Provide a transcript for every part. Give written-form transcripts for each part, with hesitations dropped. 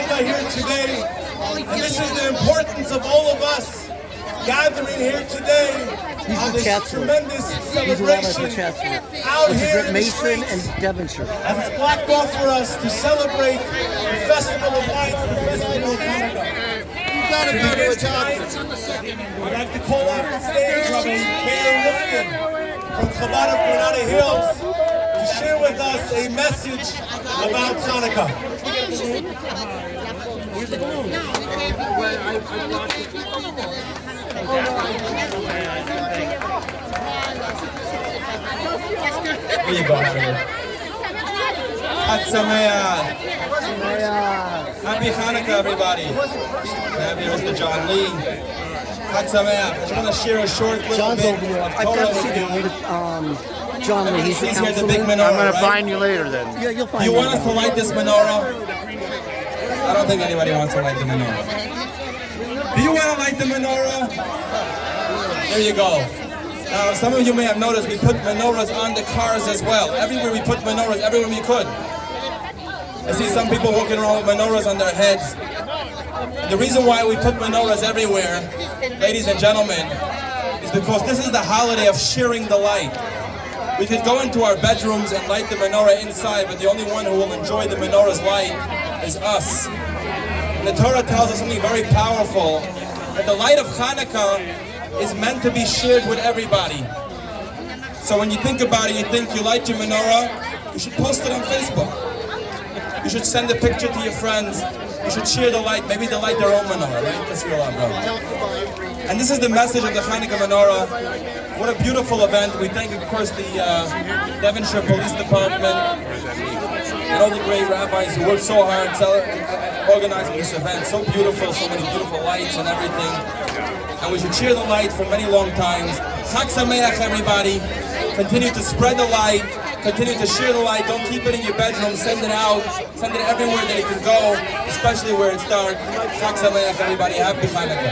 Chanukah here today, and this is the importance of all of us gathering here today on this tremendous celebration out here in the Mason streets, and Devonshire. as it's blocked off for us to celebrate the Festival of Lights, the Festival of Chanukah. To begin tonight, I'd like to call off the stage Rabbi Meir Rifkin from Chabad of Granada Hills to share with us a message about Chanukah. Here you go, Chag Sameach. Happy Hanukkah, everybody. Happy Mr. John Lee. Chag Sameach. I just want to share a short little bit of I've got to see the John Lee. He's here, the big menorah. I'm going to right? find you later then. Yeah, you'll find. Do you want us to light this menorah? I don't think anybody wants to light the menorah. Do you want to light the menorah? There you go. Now, some of you may have noticed we put menorahs on the cars as well. Everywhere we put menorahs, everywhere we could. I see some people walking around with menorahs on their heads. The reason why we put menorahs everywhere, ladies and gentlemen, is because this is the holiday of sharing the light. We could go into our bedrooms and light the menorah inside, but the only one who will enjoy the menorah's light is us. And the Torah tells us something very powerful, that the light of Chanukah is meant to be shared with everybody. So when you think about it, you think you light your menorah, you should post it on Facebook. You should send a picture to your friends. You should share the light. Maybe they light their own menorah, right? That's your love, bro. And this is the message of the Chanukah menorah. What a beautiful event. We thank, of course, the Devonshire Police Department and all the great rabbis who worked so hard organizing this event. So beautiful, so many beautiful lights and everything. And we should share the light for many long times. Chag Sameach, everybody. Continue to spread the light. Continue to share the light. Don't keep it in your bedroom. Send it out. Send it everywhere that it can go, especially where it's dark. Chag Sameach, everybody. Happy Chanukah.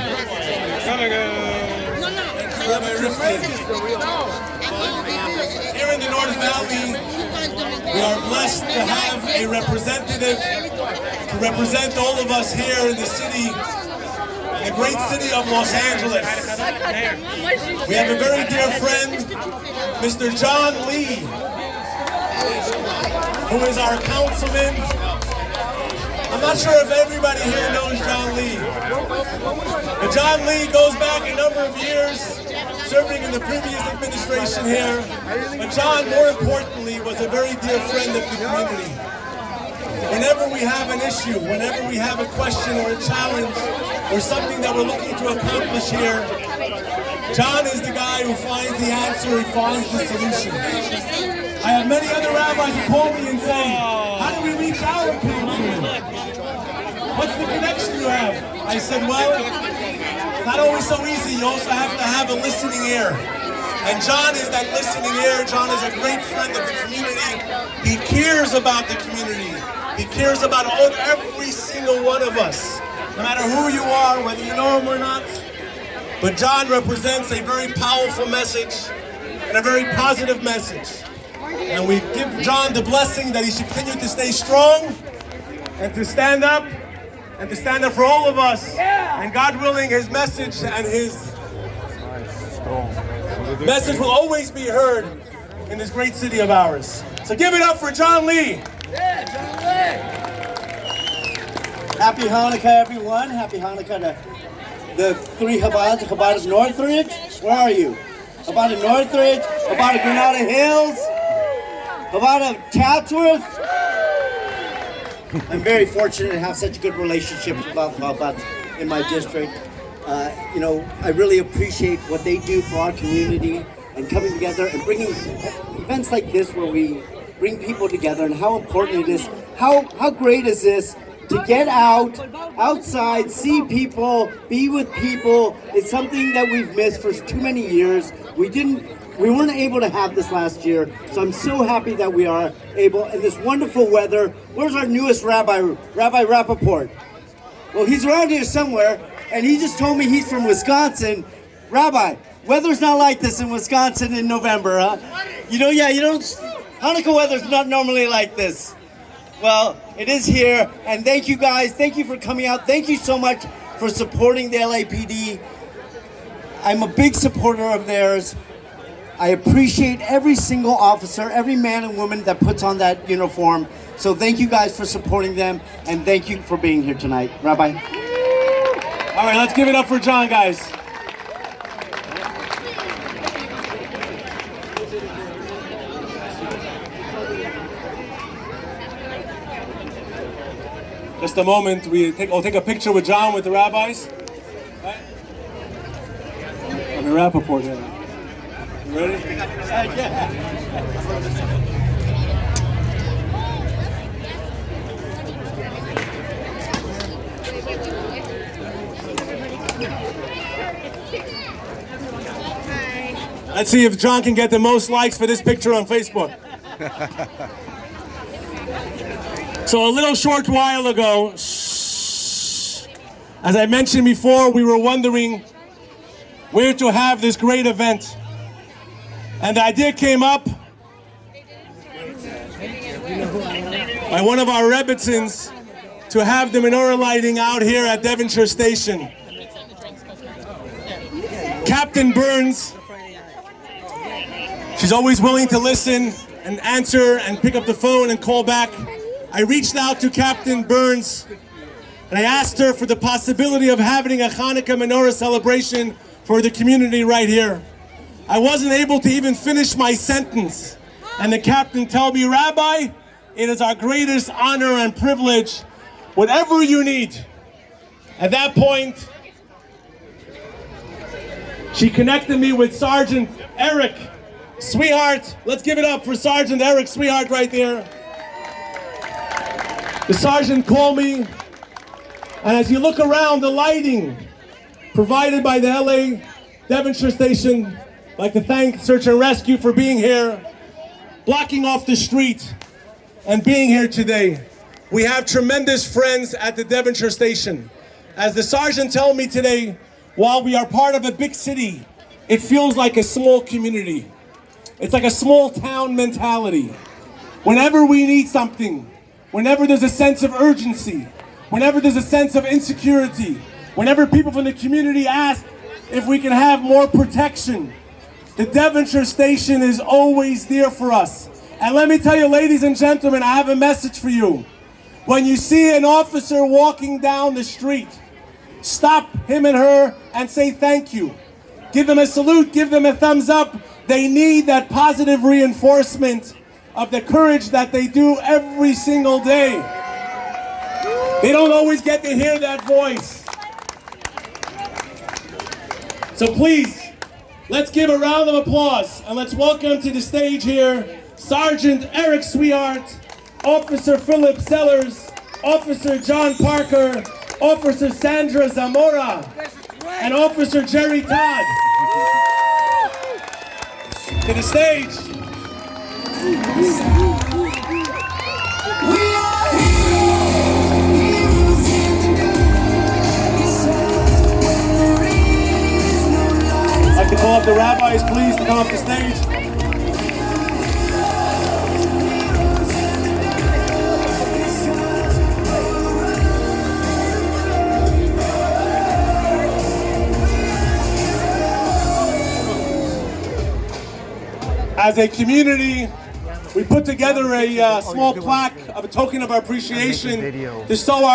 Rabbi Rifkin. Here in the North Valley, we are blessed to have a representative to represent all of us here in the city, the great city of Los Angeles. We have a very dear friend, Mr. John Lee, who is our councilman. I'm not sure if everybody here knows John Lee. But John Lee goes back a number of years, serving in the previous administration here. But John, more importantly, was a very dear friend of the community. Whenever we have an issue, whenever we have a question or a challenge, or something that we're looking to accomplish here, John is the guy who finds the answer, he finds the solution. I have many other rabbis who call me and say, how do we reach our community? What's the connection you have? I said, well, it's not always so easy. You also have to have a listening ear. And John is that listening ear. John is a great friend of the community. He cares about the community. He cares about every single one of us, no matter who you are, whether you know him or not. But John represents a very powerful message and a very positive message. And we give John the blessing that he should continue to stay strong and to stand up for all of us. And God willing, his message and his message will always be heard in this great city of ours. So give it up for John Lee. Happy Hanukkah, everyone. Happy Hanukkah to the three Chabads. Chabad of Northridge. Where are you? Chabad of Northridge, Chabad of Granada Hills, Chabad of Chatsworth. I'm very fortunate to have such a good relationship with Chabad in my district. I really appreciate what they do for our community and coming together and bringing events like this where we bring people together, and how important it is. How great is this to get outside, see people, be with people. It's something that we've missed for too many years. We weren't able to have this last year, so I'm so happy that we are able, in this wonderful weather. Where's our newest rabbi, Rabbi Rappaport? Well, he's around here somewhere, and he just told me he's from Wisconsin. Rabbi, weather's not like this in Wisconsin in November, huh? You don't, Hanukkah weather's not normally like this. Well, it is here, and thank you guys. Thank you for coming out. Thank you so much for supporting the LAPD. I'm a big supporter of theirs. I appreciate every single officer, every man and woman that puts on that uniform. So thank you guys for supporting them, and thank you for being here tonight. Rabbi? All right, let's give it up for John, guys. Just a moment, I'll take a picture with John with the rabbis. Right? I'm a Rappaport here. You ready? Let's see if John can get the most likes for this picture on Facebook. So a little short while ago, as I mentioned before, we were wondering where to have this great event. And the idea came up by one of our Rebbitzins to have the menorah lighting out here at Devonshire Station. Captain Burns, she's always willing to listen and answer and pick up the phone and call back. I reached out to Captain Burns and I asked her for the possibility of having a Chanukah menorah celebration for the community right here. I wasn't able to even finish my sentence. And the captain told me, Rabbi, it is our greatest honor and privilege, whatever you need. At that point, she connected me with Sergeant Eric Sweetheart. Let's give it up for Sergeant Eric Sweetheart right there. The sergeant called me, and as you look around, the lighting provided by the LA Devonshire Station, I'd like to thank Search and Rescue for being here, blocking off the street, and being here today. We have tremendous friends at the Devonshire Station. As the sergeant told me today, while we are part of a big city, it feels like a small community. It's like a small town mentality. Whenever we need something, whenever there's a sense of urgency, whenever there's a sense of insecurity, whenever people from the community ask if we can have more protection, the Devonshire Station is always there for us. And let me tell you, ladies and gentlemen, I have a message for you. When you see an officer walking down the street, stop him and her and say thank you. Give them a salute, give them a thumbs up. They need that positive reinforcement of the courage that they do every single day. They don't always get to hear that voice. So please, let's give a round of applause and let's welcome to the stage here Sergeant Eric Sweetheart, Officer Philip Sellers, Officer John Parker, Officer Sandra Zamora, and Officer Jerry Todd. To the stage. I'd like to call up the rabbis, please, to come up the stage. As a community, we put together a small plaque of a token of our appreciation to show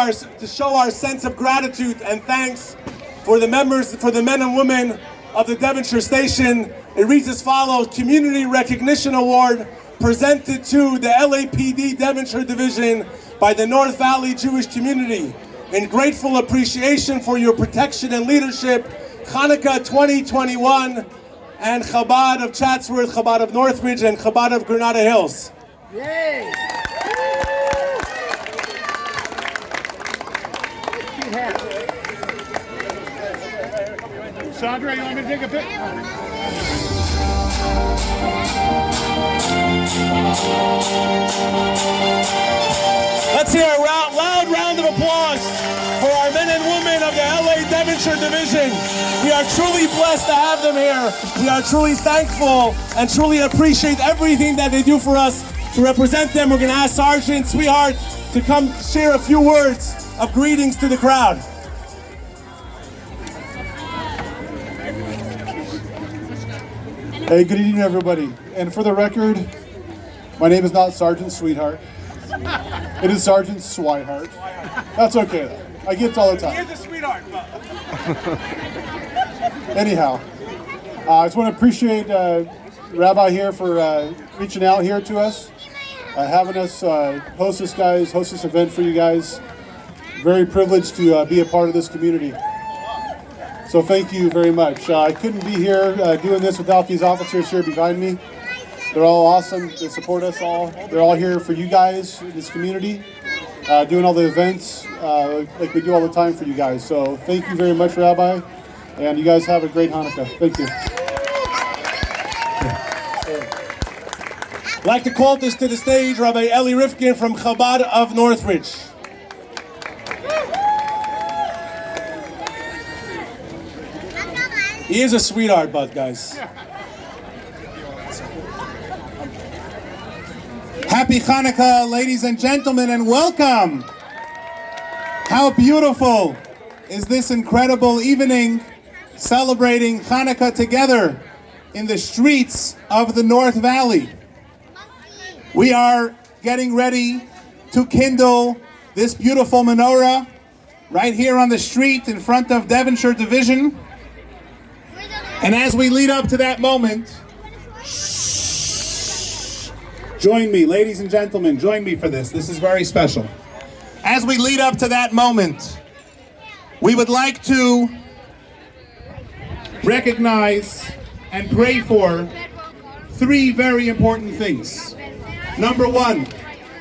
our sense of gratitude and thanks for the members, for the men and women of the Devonshire Station. It reads as follows: Community Recognition Award presented to the LAPD Devonshire Division by the North Valley Jewish Community. In grateful appreciation for your protection and leadership, Chanukah 2021, and Chabad of Chatsworth, Chabad of Northridge, and Chabad of Granada Hills. Yay! Sandra, you want me to take a pic? Let's hear a loud round of applause for our men and women of the LA Devonshire Division. We are truly blessed to have them here. We are truly thankful and truly appreciate everything that they do for us. To represent them, we're going to ask Sergeant Sweetheart to come share a few words of greetings to the crowd. Hey, good evening, everybody. And for the record, my name is not Sergeant Sweetheart. It is Sergeant Swihart. That's okay, though. I get it all the time. He is a sweetheart, but... Anyhow, I just want to appreciate Rabbi here for reaching out here to us, having us host this event for you guys. Very privileged to be a part of this community. So thank you very much. I couldn't be here doing this without these officers here behind me. They're all awesome. They support us all. They're all here for you guys in this community, doing all the events like we do all the time for you guys. So thank you very much, Rabbi. And you guys have a great Hanukkah. Thank you. I'd like to call this to the stage Rabbi Eli Rifkin from Chabad of Northridge. He is a sweetheart, but guys. Happy Chanukah, ladies and gentlemen, and welcome. How beautiful is this incredible evening celebrating Chanukah together in the streets of the North Valley. We are getting ready to kindle this beautiful menorah right here on the street in front of Devonshire Division. And as we lead up to that moment, join me, ladies and gentlemen, join me for this. This is very special. As we lead up to that moment, we would like to recognize and pray for three very important things. Number one,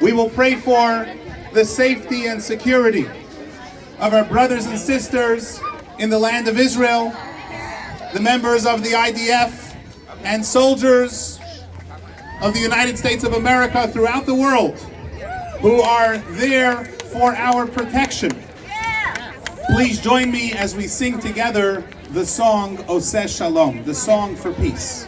we will pray for the safety and security of our brothers and sisters in the land of Israel, the members of the IDF, and soldiers of the United States of America throughout the world who are there for our protection. Please join me as we sing together the song Oseh Shalom, the song for peace.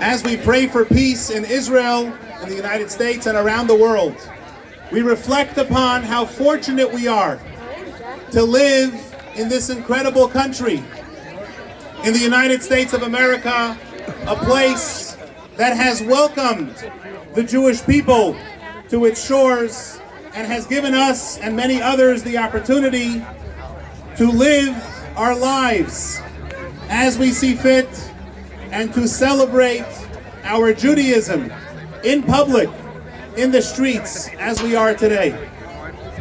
As we pray for peace in Israel, in the United States, and around the world, we reflect upon how fortunate we are to live in this incredible country, in the United States of America, a place that has welcomed the Jewish people to its shores and has given us and many others the opportunity to live our lives as we see fit and to celebrate our Judaism in public, in the streets, as we are today.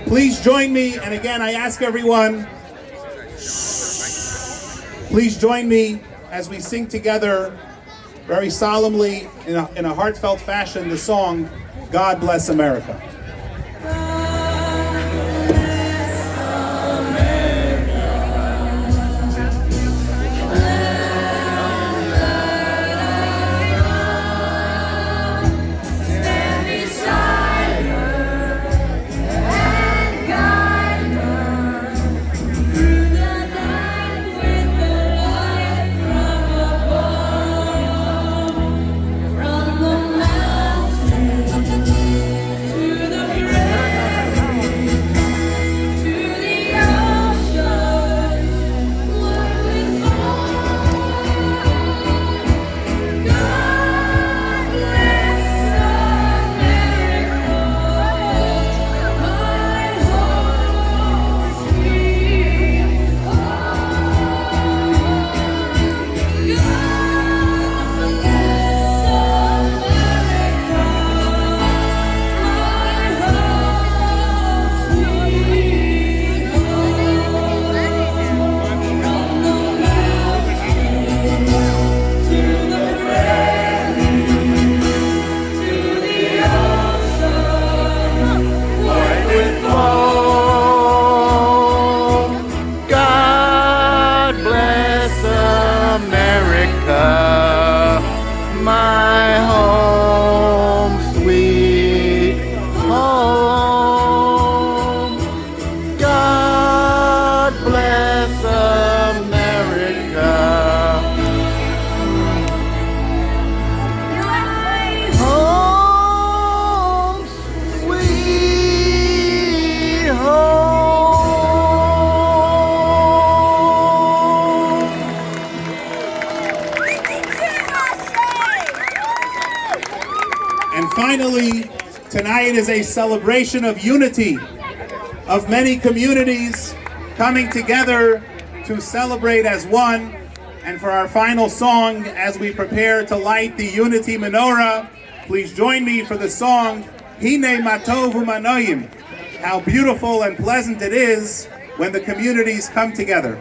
Please join me, and again, I ask everyone, please join me as we sing together very solemnly in a heartfelt fashion the song, God Bless America. To And finally, tonight is a celebration of unity, of many communities coming together to celebrate as one. And for our final song, as we prepare to light the unity menorah, please join me for the song, Hine Matov Umanoyim. How beautiful and pleasant it is when the communities come together.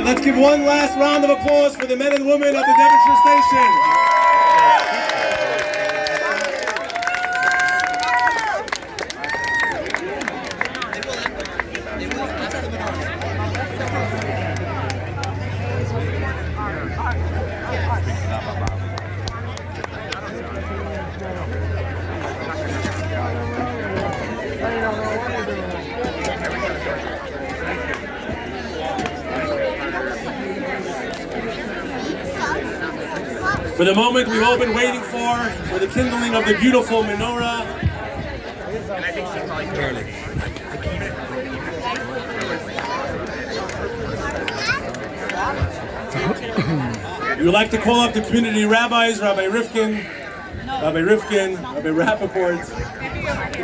Let's give one last round of applause for the men and women of the Devonshire Station. For the moment we've all been waiting for the kindling of the beautiful menorah. We would like to call up the community rabbis, Rabbi Rifkin, Rabbi Rappaport.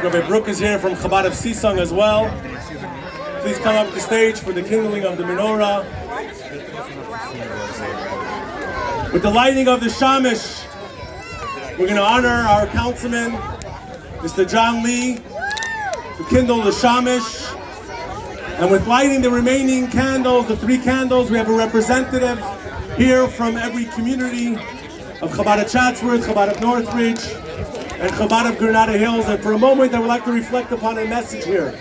Rabbi Brook is here from Chabad of Sisong as well. Please come up to the stage for the kindling of the menorah. With the lighting of the shamish, we're going to honor our councilman, Mr. John Lee, to kindle the shamish. And with lighting the remaining candles, the 3 candles, we have a representative here from every community of Chabad of Chatsworth, Chabad of Northridge, and Chabad of Granada Hills. And for a moment, I would like to reflect upon a message here.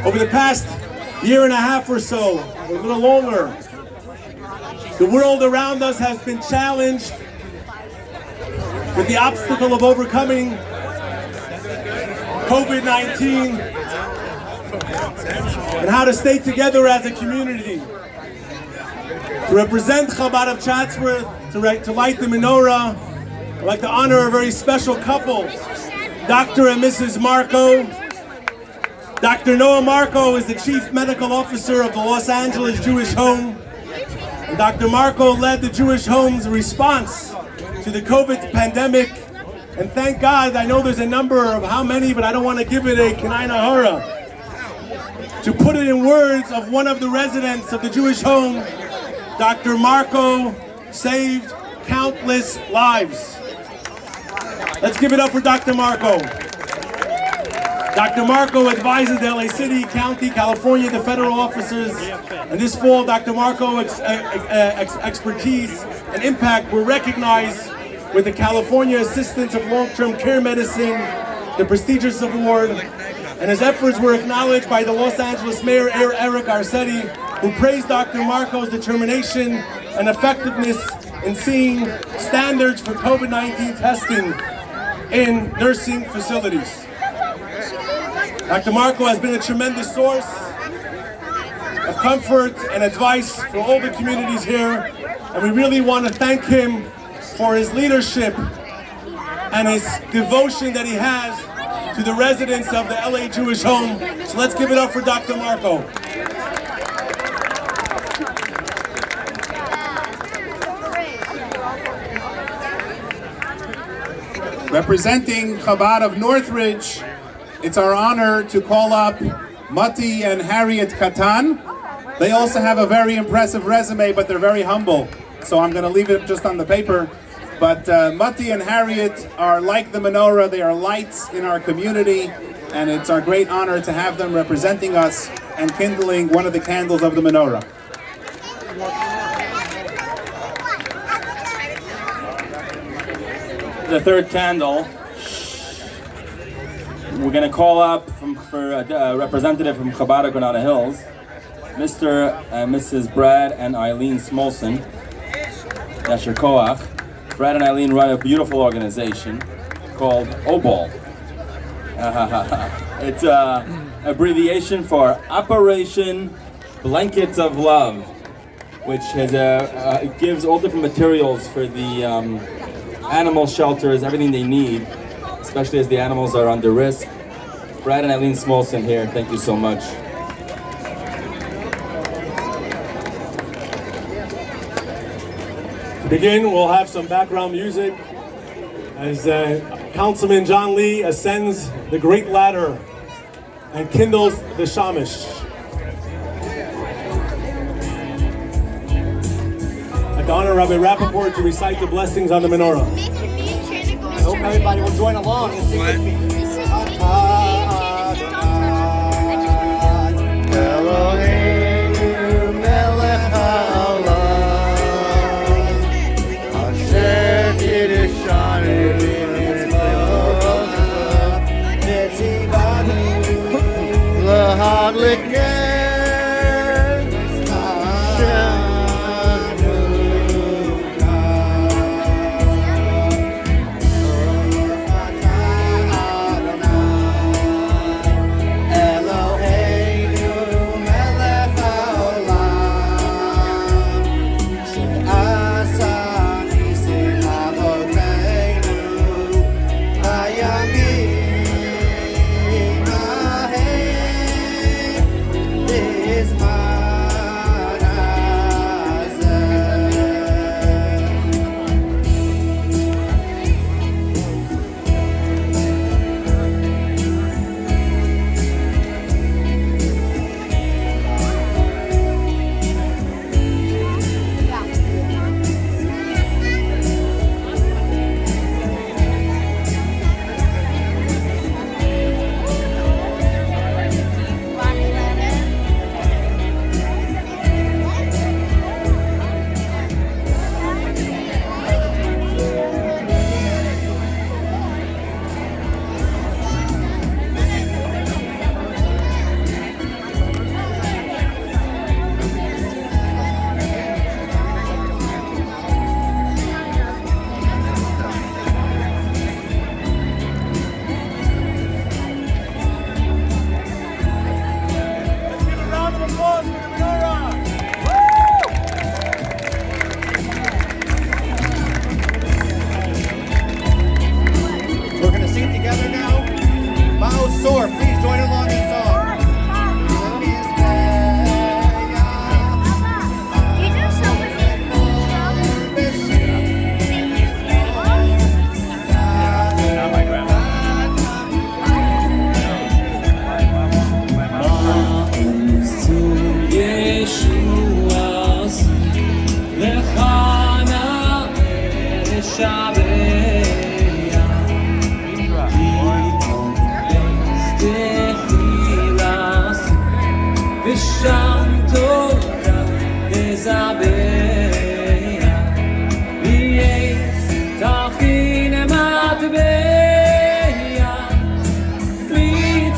Over the past year and a half or so, or a little longer, the world around us has been challenged with the obstacle of overcoming COVID-19 and how to stay together as a community. To represent Chabad of Chatsworth, to light the menorah, I'd like to honor a very special couple, Dr. and Mrs. Marco. Dr. Noah Marco is the Chief Medical Officer of the Los Angeles Jewish Home. And Dr. Marco led the Jewish Home's response to the COVID pandemic. And thank God, I know there's a number of how many, but I don't want to give it a Kenai Nahara. To put it in words of one of the residents of the Jewish Home, Dr. Marco saved countless lives. Let's give it up for Dr. Marco. Dr. Marco advises the LA City, County, California, the federal officers. And this fall, Dr. Marco's expertise and impact were recognized with the California Assistance of Long-Term Care Medicine, the prestigious award, And his efforts were acknowledged by the Los Angeles Mayor Eric Garcetti, who praised Dr. Marco's determination and effectiveness in seeing standards for COVID-19 testing in nursing facilities. Dr. Marco has been a tremendous source of comfort and advice for all the communities here, and we really want to thank him for his leadership and his devotion that he has to the residents of the LA Jewish Home. So let's give it up for Dr. Marco. Representing Chabad of Northridge, it's our honor to call up Mati and Harriet Katan. They also have a very impressive resume, but they're very humble. So I'm going to leave it just on the paper. But Mati and Harriet are like the menorah. They are lights in our community. And it's our great honor to have them representing us and kindling one of the candles of the menorah. The third candle, we're going to call up for a representative from Chabad of Granada Hills, Mr. and Mrs. Brad and Eileen Smolson. Yasher Koach. Brad and Eileen run a beautiful organization called OBOL. It's an abbreviation for Operation Blankets of Love, which has it gives all different materials for the animal shelters, everything they need, especially as the animals are under risk. Brad and Eileen Smolson here, thank you so much. To begin, we'll have some background music as Councilman John Lee ascends the Great Ladder and kindles the Shamish. I'd honor Rabbi Rappaport to recite the blessings on the menorah. I hope everybody will join along and sing with me.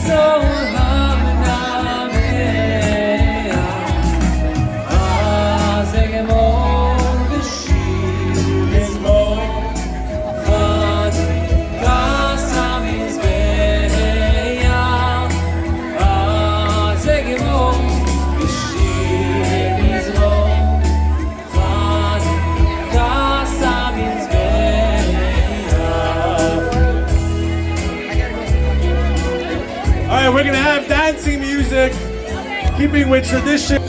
So keeping with tradition.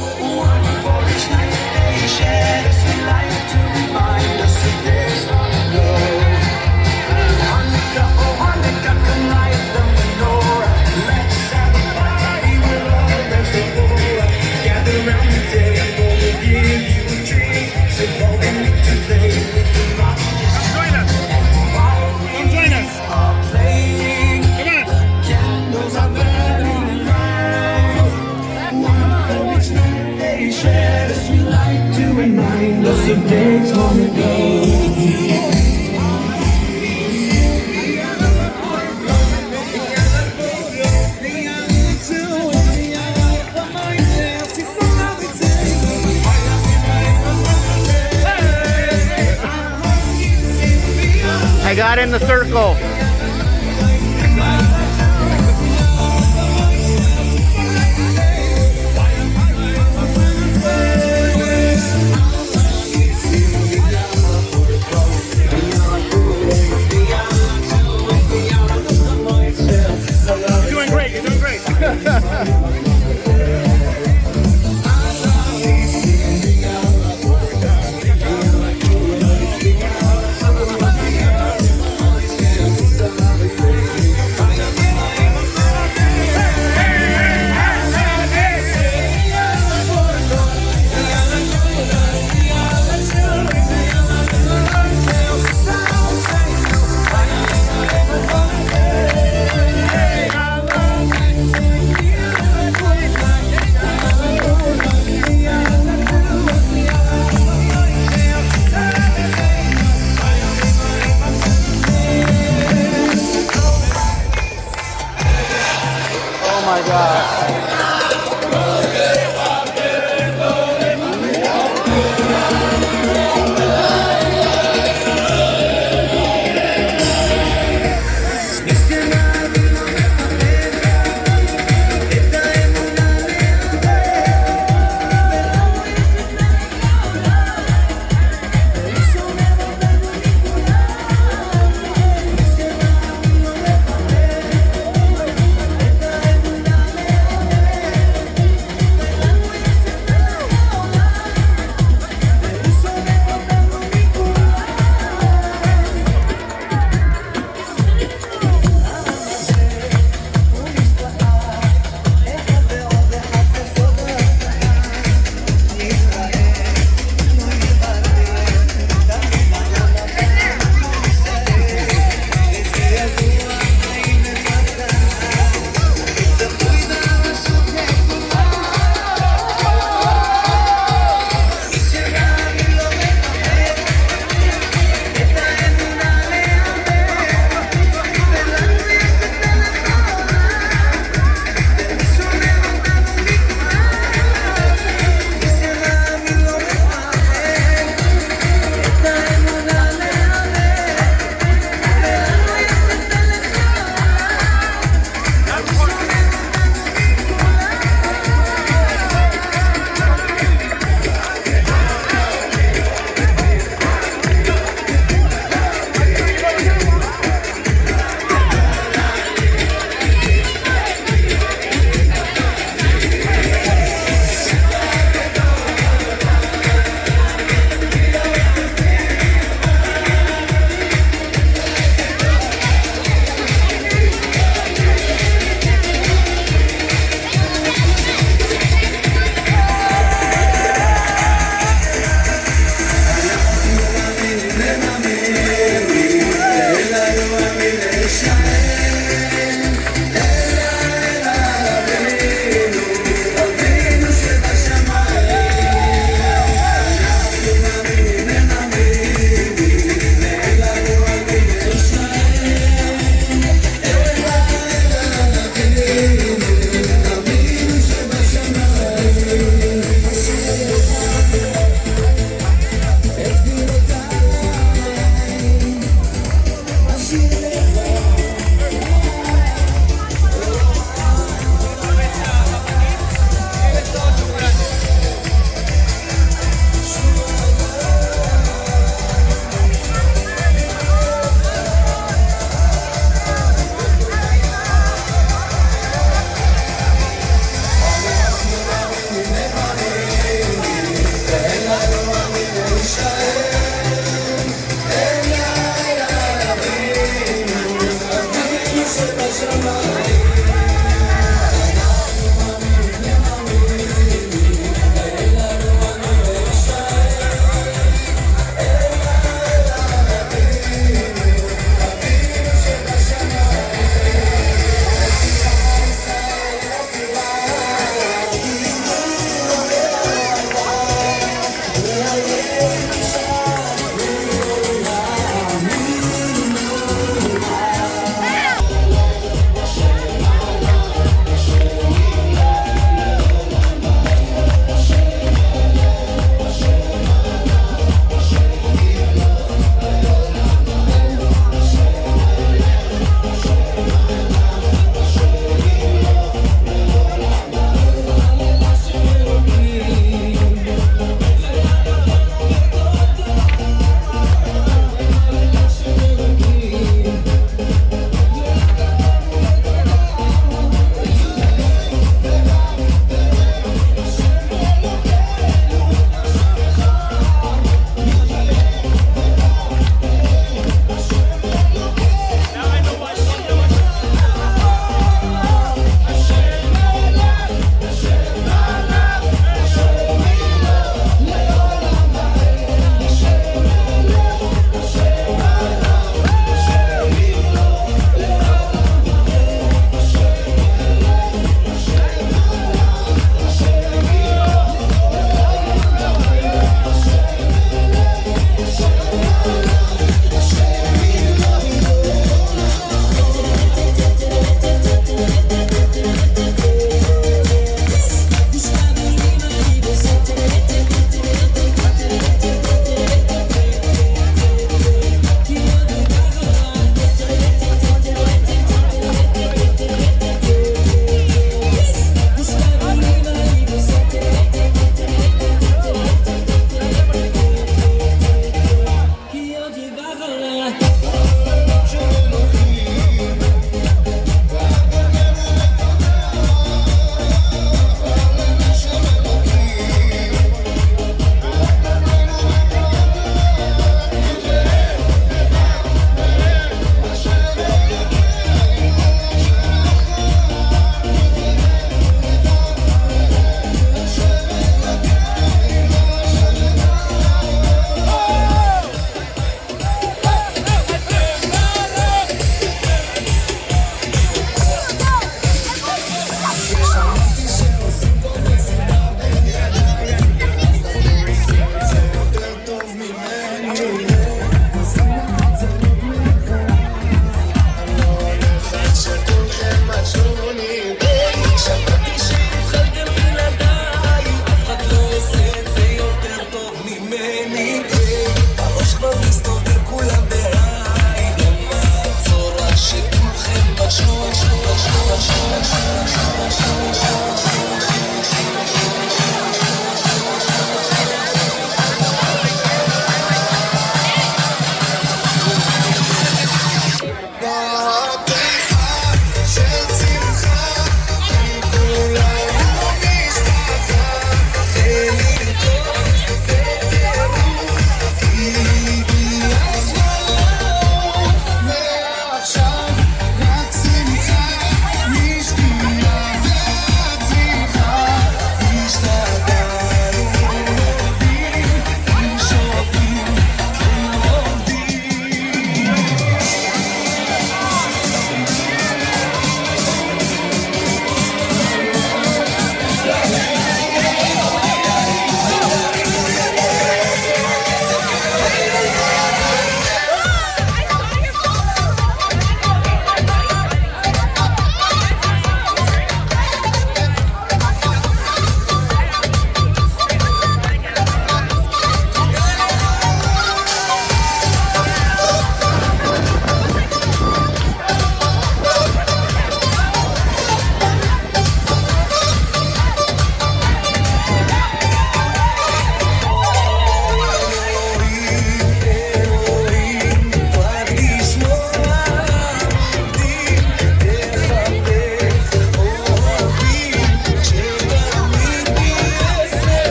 I got in the circle. You're doing great, you're doing great.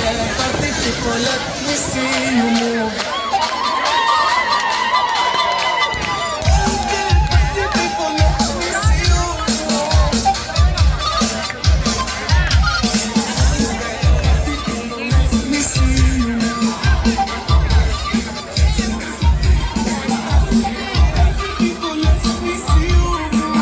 Party people, let me see you move. Okay, party people, let me see you move. Let me see you move. People, let me see you move.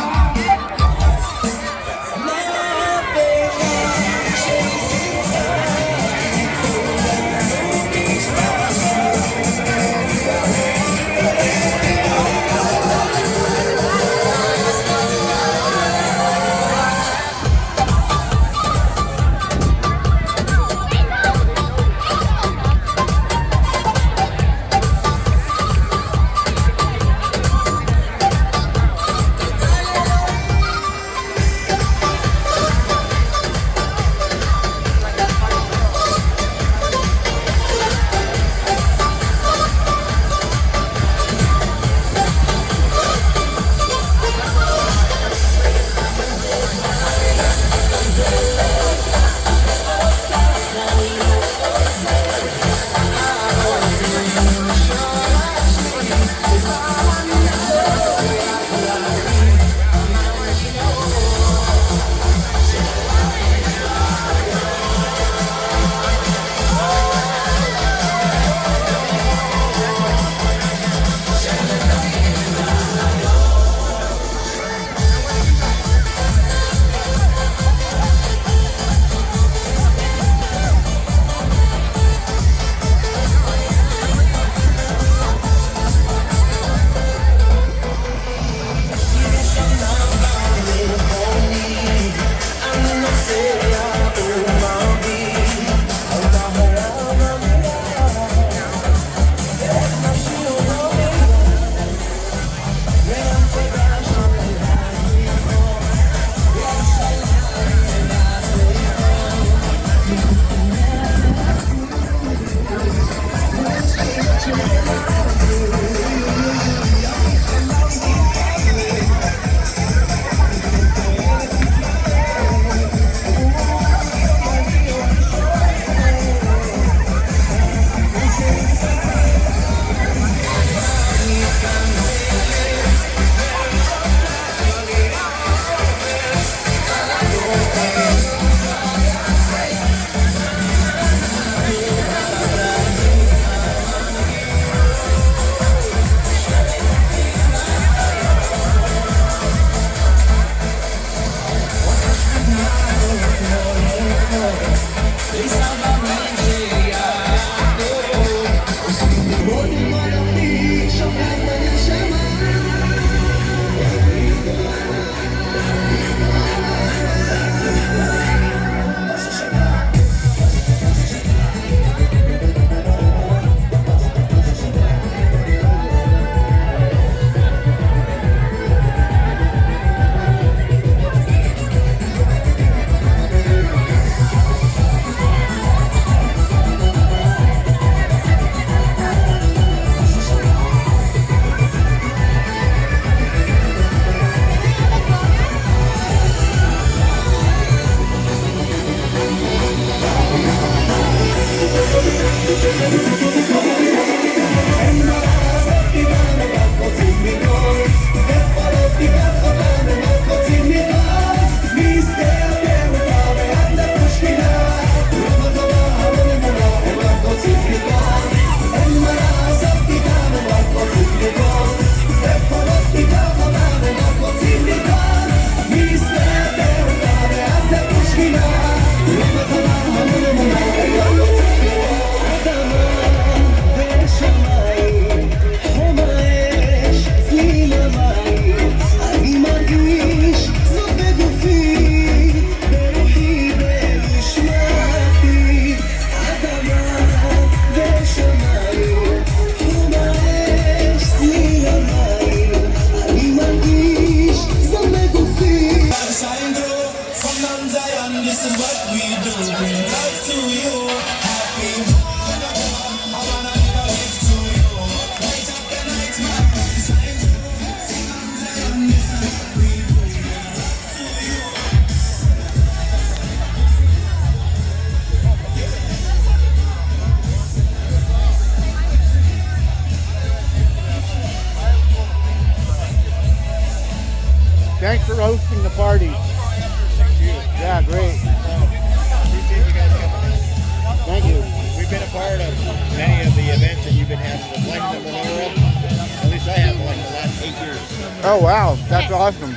Oh, wow. That's awesome.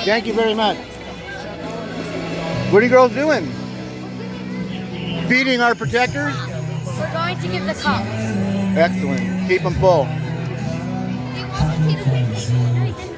Thank you very much. What are you girls doing? Feeding our protectors? We're going to give the cups. Excellent. Keep them full. They want to take a picture.